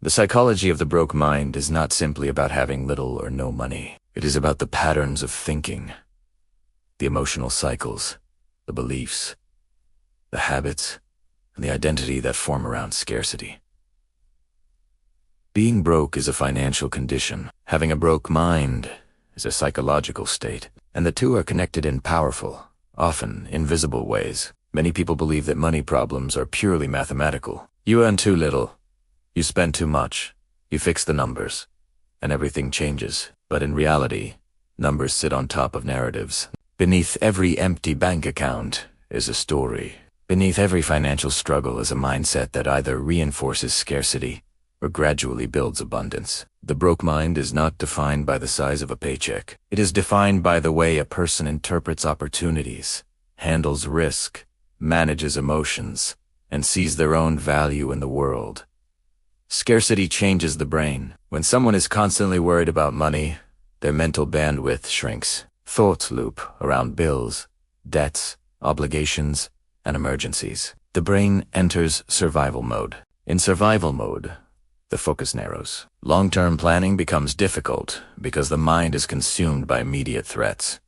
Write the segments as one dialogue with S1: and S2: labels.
S1: The psychology of the broke mind is not simply about having little or no money. It is about the patterns of thinking, the emotional cycles, the beliefs, the habits, and the identity that form around scarcity. Being broke is a financial condition. Having a broke mind is a psychological state, and the two are connected in powerful, often invisible ways. Many people believe that money problems are purely mathematical. You earn too little, you spend too much, you fix the numbers, and everything changes. But in reality, numbers sit on top of narratives. Beneath every empty bank account is a story. Beneath every financial struggle is a mindset that either reinforces scarcity or gradually builds abundance. The broke mind is not defined by the size of a paycheck. It is defined by the way a person interprets opportunities, handles risk, manages emotions, and sees their own value in the world. Scarcity changes the brain. When someone is constantly worried about money, their mental bandwidth shrinks. Thoughts loop around bills, debts, obligations, and emergencies. The brain enters survival mode. In survival mode, the focus narrows. Long-term planning becomes difficult because the mind is consumed by immediate threats.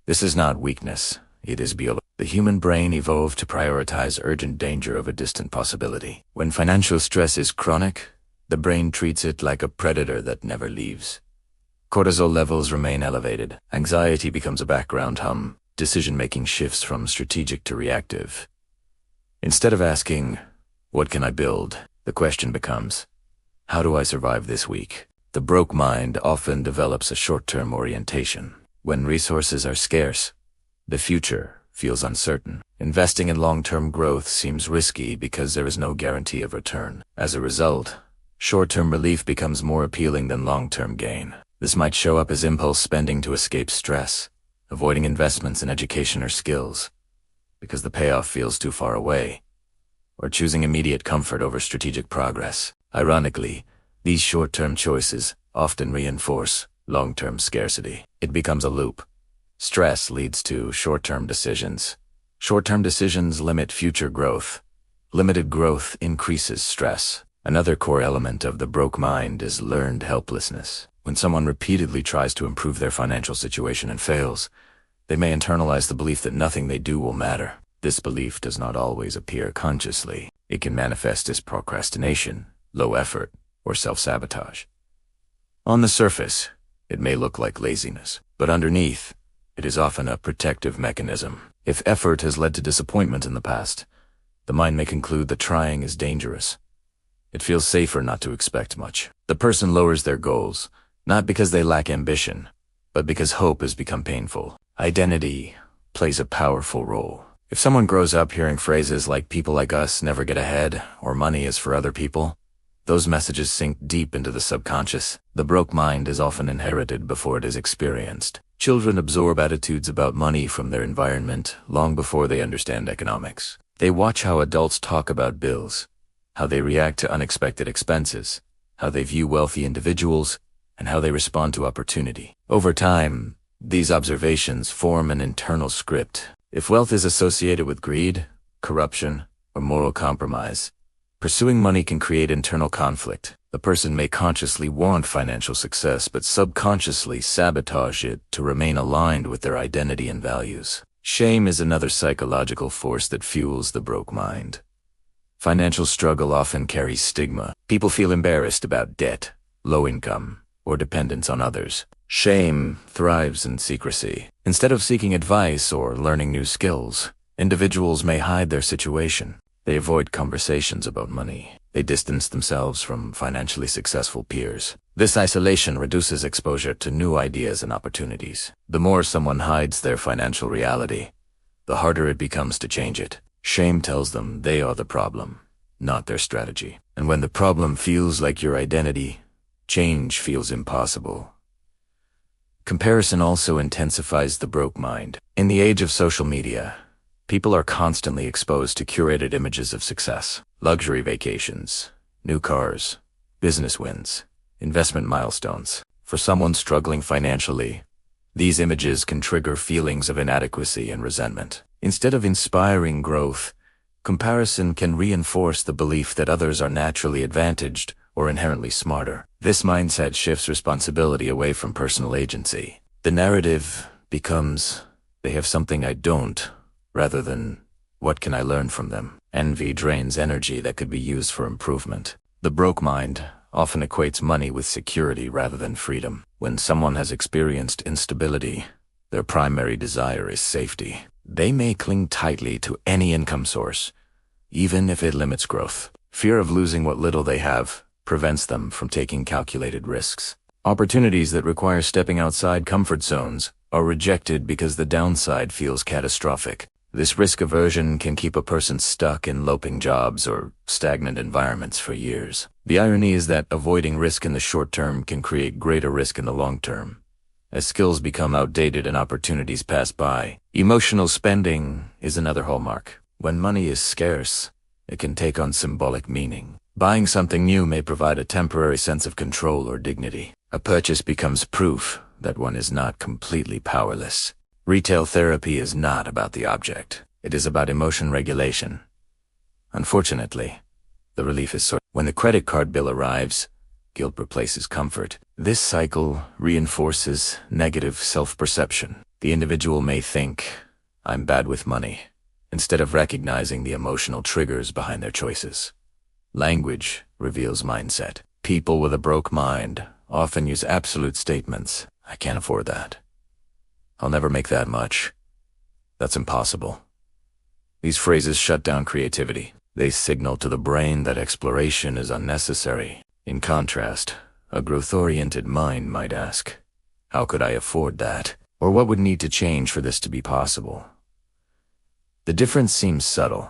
S1: This is not weakness, it is biology. The human brain evolved to prioritize urgent danger over distant possibility. When financial stress is chronic, the brain treats it like a predator that never leaves. Cortisol levels remain elevated. Anxiety becomes a background hum. Decision-making shifts from strategic to reactive. Instead of asking, "What can I build?" the question becomes, "How do I survive this week?" The broke mind often develops a short-term orientation. When resources are scarce, the future feels uncertain. Investing in long-term growth seems risky because there is no guarantee of return. As a result, short-term relief becomes more appealing than long-term gain. This might show up as impulse spending to escape stress, avoiding investments in education or skills, because the payoff feels too far away, or choosing immediate comfort over strategic progress. Ironically, these short-term choices often reinforce long-term scarcity. It becomes a loop. Stress leads to short-term decisions. Short-term decisions limit future growth. Limited growth increases stress. Another core element of the broke mind is learned helplessness. When someone repeatedly tries to improve their financial situation and fails, they may internalize the belief that nothing they do will matter. This belief does not always appear consciously. It can manifest as procrastination, low effort, or self-sabotage. On the surface, it may look like laziness, but underneath, it is often a protective mechanism. If effort has led to disappointment in the past, the mind may conclude that trying is dangerous. It feels safer not to expect much. The person lowers their goals, not because they lack ambition, but because hope has become painful. Identity plays a powerful role. If someone grows up hearing phrases like "people like us never get ahead" or "money is for other people," those messages sink deep into the subconscious. The broke mind is often inherited before it is experienced. Children absorb attitudes about money from their environment long before they understand economics. They watch how adults talk about bills, how they react to unexpected expenses, how they view wealthy individuals, and how they respond to opportunity. Over time, these observations form an internal script. If wealth is associated with greed, corruption, or moral compromise, pursuing money can create internal conflict. The person may consciously want financial success, but subconsciously sabotage it to remain aligned with their identity and values. Shame is another psychological force that fuels the broke mind. Financial struggle often carries stigma. People feel embarrassed about debt, low income, or dependence on others. Shame thrives in secrecy. Instead of seeking advice or learning new skills, individuals may hide their situation. They avoid conversations about money. They distance themselves from financially successful peers. This isolation reduces exposure to new ideas and opportunities. The more someone hides their financial reality, the harder it becomes to change it. Shame tells them they are the problem, not their strategy. And when the problem feels like your identity, change feels impossible. Comparison also intensifies the broke mind. In the age of social media, people are constantly exposed to curated images of success. Luxury vacations, new cars, business wins, investment milestones. For someone struggling financially, these images can trigger feelings of inadequacy and resentment. Instead of inspiring growth, comparison can reinforce the belief that others are naturally advantaged or inherently smarter. This mindset shifts responsibility away from personal agency. The narrative becomes, they have something I don't, rather than, what can I learn from them? Envy drains energy that could be used for improvement. The broke mind often equates money with security rather than freedom. When someone has experienced instability, their primary desire is safety. They may cling tightly to any income source, even if it limits growth. Fear of losing what little they have prevents them from taking calculated risks. Opportunities that require stepping outside comfort zones are rejected because the downside feels catastrophic. This risk aversion can keep a person stuck in loping jobs or stagnant environments for years. The irony is that avoiding risk in the short term can create greater risk in the long term. As skills become outdated and opportunities pass by, emotional spending is another hallmark. When money is scarce, it can take on symbolic meaning. Buying something new may provide a temporary sense of control or dignity. A purchase becomes proof that one is not completely powerless. Retail therapy is not about the object. It is about emotion regulation. Unfortunately, the relief is when the credit card bill arrives, guilt replaces comfort. This cycle reinforces negative self-perception. The individual may think, I'm bad with money, instead of recognizing the emotional triggers behind their choices. Language reveals mindset. People with a broke mind often use absolute statements. I can't afford that. I'll never make that much. That's impossible. These phrases shut down creativity. They signal to the brain that exploration is unnecessary. In contrast, a growth-oriented mind might ask, how could I afford that? Or what would need to change for this to be possible? The difference seems subtle,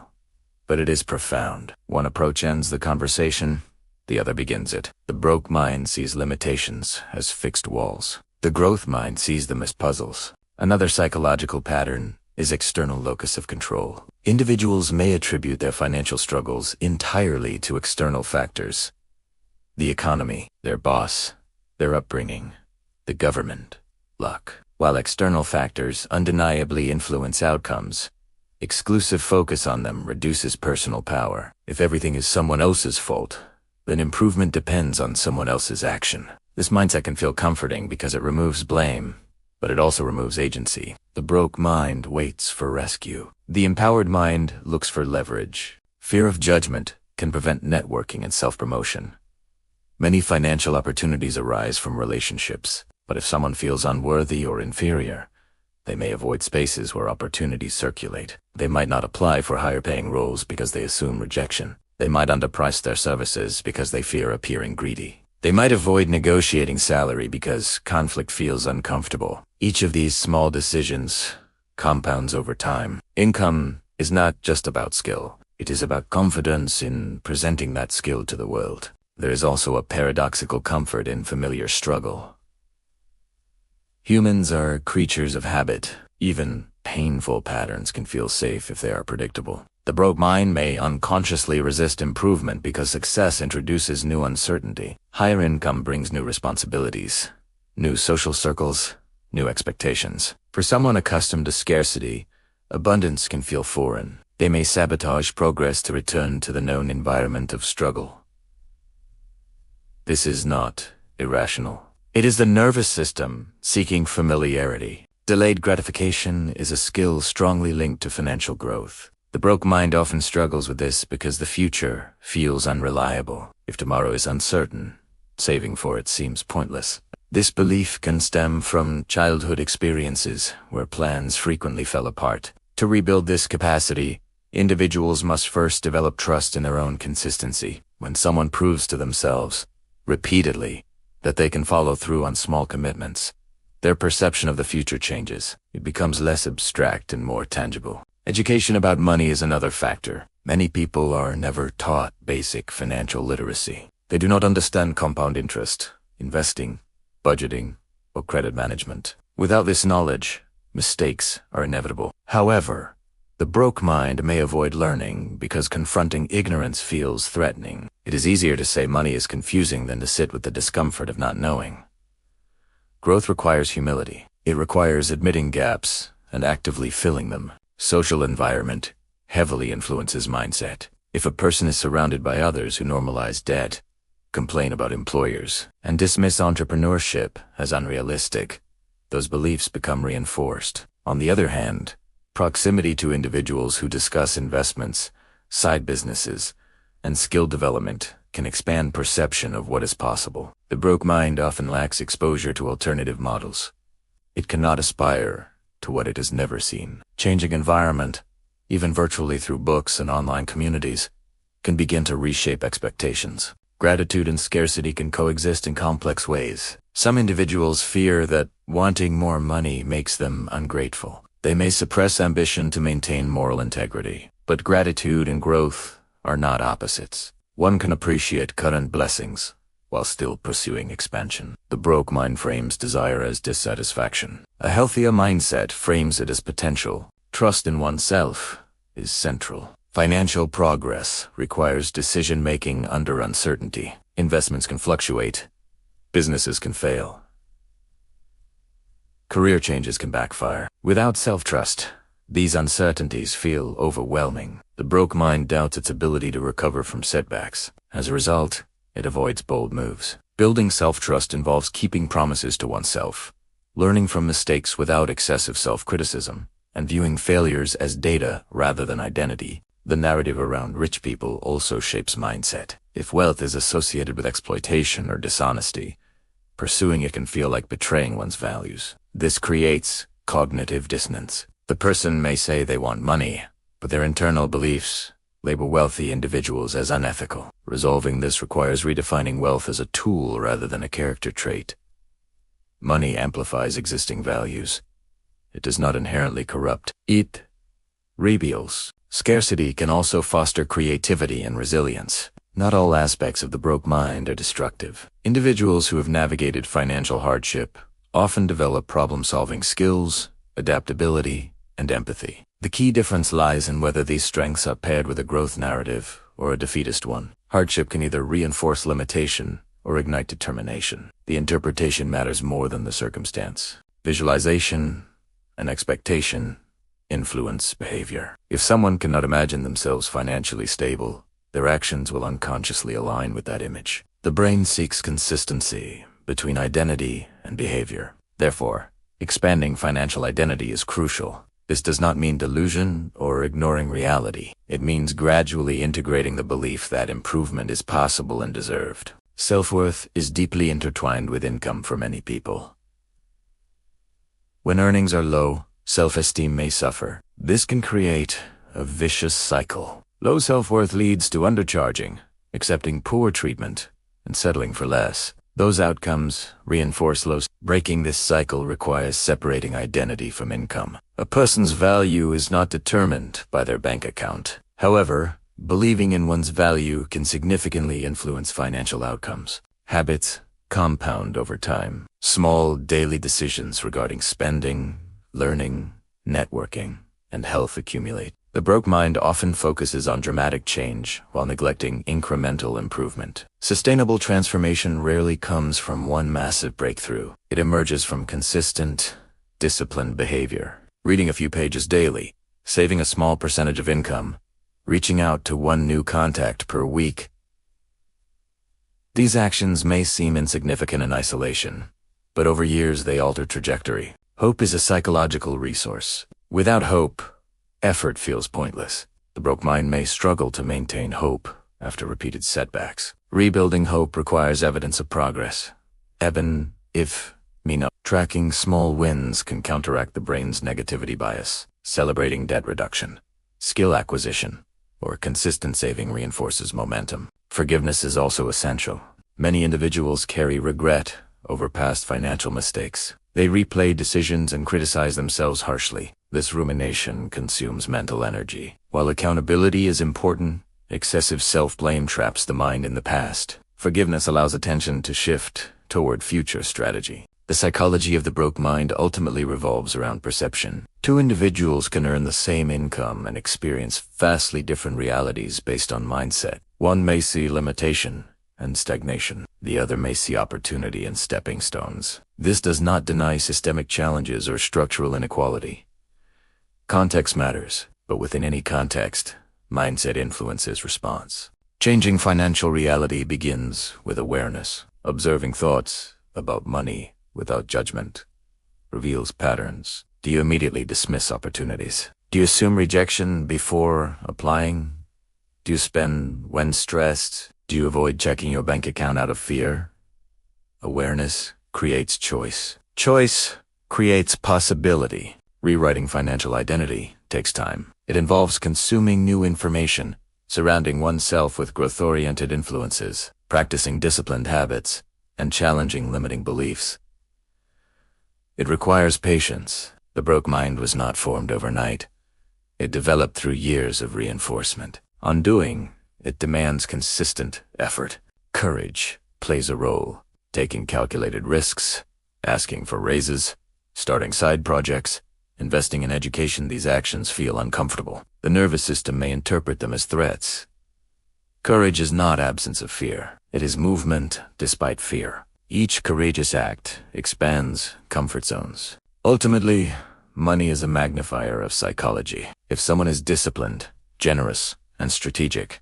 S1: but it is profound. One approach ends the conversation, the other begins it. The broke mind sees limitations as fixed walls. The growth mind sees them as puzzles. Another psychological pattern is external locus of control. Individuals may attribute their financial struggles entirely to external factors. The economy, their boss, their upbringing, the government, luck. While external factors undeniably influence outcomes, exclusive focus on them reduces personal power. If everything is someone else's fault, then improvement depends on someone else's action. This mindset can feel comforting because it removes blame, but it also removes agency. The broke mind waits for rescue. The empowered mind looks for leverage. Fear of judgment can prevent networking and self-promotion. Many financial opportunities arise from relationships, but if someone feels unworthy or inferior, they may avoid spaces where opportunities circulate. They might not apply for higher-paying roles because they assume rejection. They might underprice their services because they fear appearing greedy. They might avoid negotiating salary because conflict feels uncomfortable. Each of these small decisions compounds over time. Income is not just about skill. It is about confidence in presenting that skill to the world. There is also a paradoxical comfort in familiar struggle. Humans are creatures of habit. Even painful patterns can feel safe if they are predictable. The broke mind may unconsciously resist improvement because success introduces new uncertainty. Higher income brings new responsibilities, new social circles, new expectations. For someone accustomed to scarcity, abundance can feel foreign. They may sabotage progress to return to the known environment of struggle. This is not irrational. It is the nervous system seeking familiarity. Delayed gratification is a skill strongly linked to financial growth. The broke mind often struggles with this because the future feels unreliable. If tomorrow is uncertain, saving for it seems pointless. This belief can stem from childhood experiences where plans frequently fell apart. To rebuild this capacity, individuals must first develop trust in their own consistency. When someone proves to themselves, repeatedly, that they can follow through on small commitments, their perception of the future changes. It becomes less abstract and more tangible. Education about money is another factor. Many people are never taught basic financial literacy. They do not understand compound interest, investing, budgeting, or credit management. Without this knowledge, mistakes are inevitable. However, the broke mind may avoid learning because confronting ignorance feels threatening. It is easier to say money is confusing than to sit with the discomfort of not knowing. Growth requires humility. It requires admitting gaps and actively filling them. Social environment heavily influences mindset. If a person is surrounded by others who normalize debt, complain about employers, and dismiss entrepreneurship as unrealistic, those beliefs become reinforced. On the other hand, proximity to individuals who discuss investments, side businesses, and skill development can expand perception of what is possible. The broke mind often lacks exposure to alternative models. It cannot aspire to what it has never seen. Changing environment, even virtually through books and online communities, can begin to reshape expectations. Gratitude and scarcity can coexist in complex ways. Some individuals fear that wanting more money makes them ungrateful. They may suppress ambition to maintain moral integrity. But gratitude and growth are not opposites. One can appreciate current blessings while still pursuing expansion. The broke mind frames desire as dissatisfaction. A healthier mindset frames it as potential. Trust in oneself is central. Financial progress requires decision-making under uncertainty. Investments can fluctuate. Businesses can fail. Career changes can backfire. Without self-trust, these uncertainties feel overwhelming. The broke mind doubts its ability to recover from setbacks. As a result, it avoids bold moves. Building self-trust involves keeping promises to oneself, learning from mistakes without excessive self-criticism, and viewing failures as data rather than identity. The narrative around rich people also shapes mindset. If wealth is associated with exploitation or dishonesty, pursuing it can feel like betraying one's values. This creates cognitive dissonance. The person may say they want money, but their internal beliefs label wealthy individuals as unethical. Resolving this requires redefining wealth as a tool rather than a character trait. Money amplifies existing values. It does not inherently corrupt. It reveals. Scarcity can also foster creativity and resilience. Not all aspects of the broke mind are destructive. Individuals who have navigated financial hardship often develop problem-solving skills, adaptability, and empathy. The key difference lies in whether these strengths are paired with a growth narrative or a defeatist one. Hardship can either reinforce limitation or ignite determination. The interpretation matters more than the circumstance. Visualization and expectation influence behavior. If someone cannot imagine themselves financially stable, their actions will unconsciously align with that image. The brain seeks consistency between identity and behavior. Therefore, expanding financial identity is crucial. This does not mean delusion or ignoring reality. It means gradually integrating the belief that improvement is possible and deserved. Self-worth is deeply intertwined with income for many people. When earnings are low, self-esteem may suffer. This can create a vicious cycle. Low self-worth leads to undercharging, accepting poor treatment, and settling for less. Those outcomes reinforce low. Breaking this cycle requires separating identity from income. A person's value is not determined by their bank account. However, believing in one's value can significantly influence financial outcomes. Habits compound over time. Small daily decisions regarding spending, learning, networking, and health accumulate. The broke mind often focuses on dramatic change while neglecting incremental improvement. Sustainable transformation rarely comes from one massive breakthrough. It emerges from consistent, disciplined behavior. Reading a few pages daily, saving a small percentage of income, reaching out to one new contact per week. These actions may seem insignificant in isolation, but over years they alter trajectory. Hope is a psychological resource. Without hope, effort feels pointless. The broke mind may struggle to maintain hope after repeated setbacks. Rebuilding hope requires evidence of progress. Even if, tracking small wins can counteract the brain's negativity bias. Celebrating debt reduction, skill acquisition, or consistent saving reinforces momentum. Forgiveness is also essential. Many individuals carry regret over past financial mistakes. They replay decisions and criticize themselves harshly. This rumination consumes mental energy. While accountability is important, excessive self-blame traps the mind in the past. Forgiveness allows attention to shift toward future strategy. The psychology of the broke mind ultimately revolves around perception. Two individuals can earn the same income and experience vastly different realities based on mindset. One may see limitation and stagnation. The other may see opportunity and stepping stones. This does not deny systemic challenges or structural inequality. Context matters, but within any context, mindset influences response. Changing financial reality begins with awareness. Observing thoughts about money without judgment reveals patterns. Do you immediately dismiss opportunities? Do you assume rejection before applying? Do you spend when stressed? Do you avoid checking your bank account out of fear? Awareness creates choice. Choice creates possibility. Rewriting financial identity takes time. It involves consuming new information, surrounding oneself with growth-oriented influences, practicing disciplined habits, and challenging limiting beliefs. It requires patience. The broke mind was not formed overnight. It developed through years of reinforcement. Undoing it demands consistent effort. Courage plays a role. Taking calculated risks, asking for raises, starting side projects, investing in education, these actions feel uncomfortable. The nervous system may interpret them as threats. Courage is not absence of fear. It is movement despite fear. Each courageous act expands comfort zones. Ultimately, money is a magnifier of psychology. If someone is disciplined, generous, and strategic,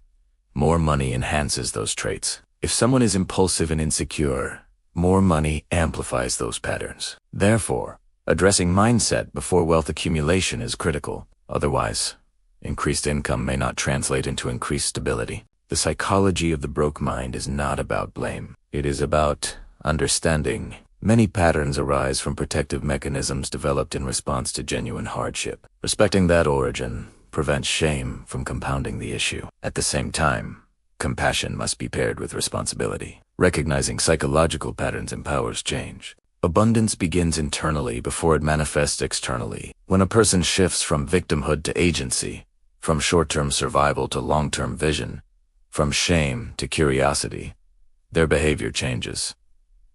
S1: more money enhances those traits. If someone is impulsive and insecure, more money amplifies those patterns. Therefore, addressing mindset before wealth accumulation is critical. Otherwise, increased income may not translate into increased stability. The psychology of the broke mind is not about blame. It is about understanding. Many patterns arise from protective mechanisms developed in response to genuine hardship. Respecting that origin prevents shame from compounding the issue. At the same time, compassion must be paired with responsibility. Recognizing psychological patterns empowers change. Abundance begins internally before it manifests externally. When a person shifts from victimhood to agency, from short-term survival to long-term vision, from shame to curiosity, their behavior changes.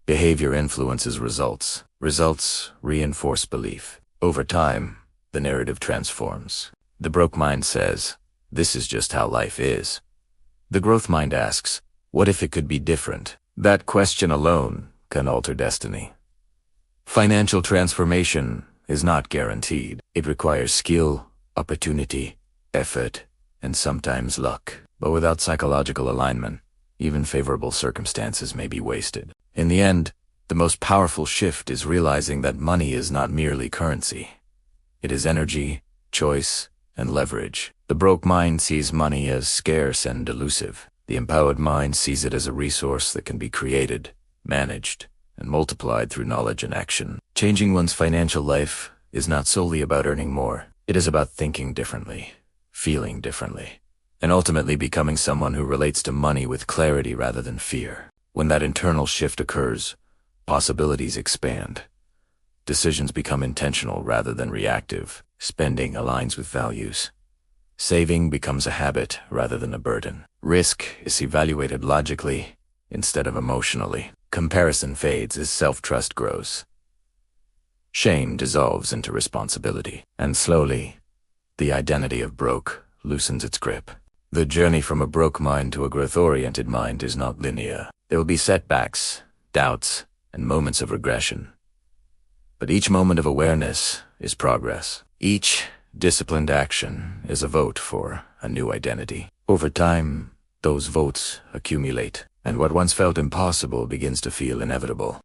S1: Behavior influences results. Results reinforce belief. Over time, the narrative transforms. The broke mind says, "This is just how life is." The growth mind asks, "What if it could be different?" That question alone can alter destiny. Financial transformation is not guaranteed. It requires skill, opportunity, effort, and sometimes luck. But without psychological alignment, even favorable circumstances may be wasted. In the end, the most powerful shift is realizing that money is not merely currency. It is energy, choice, and leverage. The broke mind sees money as scarce and elusive. The empowered mind sees it as a resource that can be created, managed, and multiplied through knowledge and action. Changing one's financial life is not solely about earning more. It is about thinking differently, feeling differently, and ultimately becoming someone who relates to money with clarity rather than fear. When that internal shift occurs, possibilities expand. Decisions become intentional rather than reactive. Spending aligns with values. Saving becomes a habit rather than a burden. Risk is evaluated logically instead of emotionally. Comparison fades as self-trust grows. Shame dissolves into responsibility. And slowly, the identity of broke loosens its grip. The journey from a broke mind to a growth-oriented mind is not linear. There will be setbacks, doubts, and moments of regression. But each moment of awareness is progress. Each disciplined action is a vote for a new identity. Over time, those votes accumulate, and what once felt impossible begins to feel inevitable.